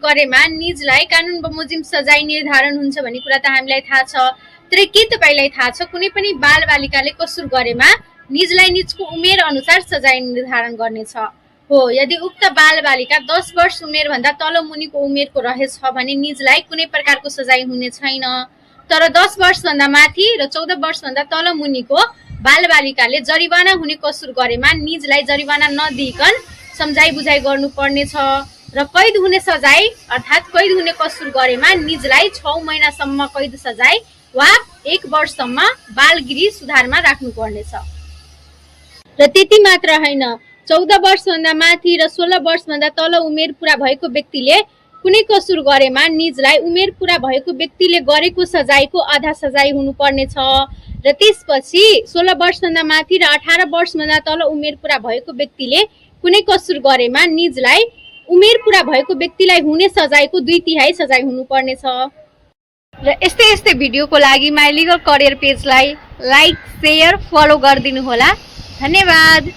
गरेमा निजलाई कानुन बमोजिम सजाय निर्धारण हुन्छ भन्ने कुरा त हामीलाई थाहा छ। तर के तपाईलाई थाहा छ कुनै पनि बालबालिकाले कसुर गरेमा निजलाई निजको उमेर अनुसार सजाय निर्धारण गर्नेछ? हो, यदि उक्त बालबालिका 10 वर्ष उमेर भन्दा तल मुनिको उमेरको रहेछ भने निजलाई कुनै प्रकारको सजाय हुने छैन। तर 10 वर्ष भन्दा माथि र 14 वर्ष भन्दा तल मुनिको बालबालिकाले जरिवाना हुने कसुर गरेमा निजलाई जरिवाना नदिइकन सम्झाइ बुझाइ गर्नुपर्ने छ र कैद हुने सजाय अर्थात् कैद हुने कसुर गरेमा निजलाई 6 महिनासम्म कैद सजाय वा 1 वर्षसम्म बालगृह सुधारमा राख्नुपर्ने छ। र त्यति मात्र हैन, 14 वर्षभन्दा माथि र 16 वर्षभन्दा तल उमेर पुरा भएको व्यक्तिले कुनै कसुर गरेमा निजलाई उमेर पुरा भएको व्यक्तिले गरेको सजायको आधा सजाय हुनुपर्ने छ। र त्यसपछि 16 वर्षभन्दा माथि र 18 वर्षभन्दा तल उमेर पुरा भएको व्यक्तिले कुनै कसुर गरेमा निजलाई उमेर पुरा भएको व्यक्तिलाई हुने सजायको 2/3 सजाय हुनुपर्ने छ। र यस्तै यस्तै भिडियोको लागि माई लिगल करियर पेजलाई लाइक, शेयर, फलो गरिदिनु होला। धन्यवाद।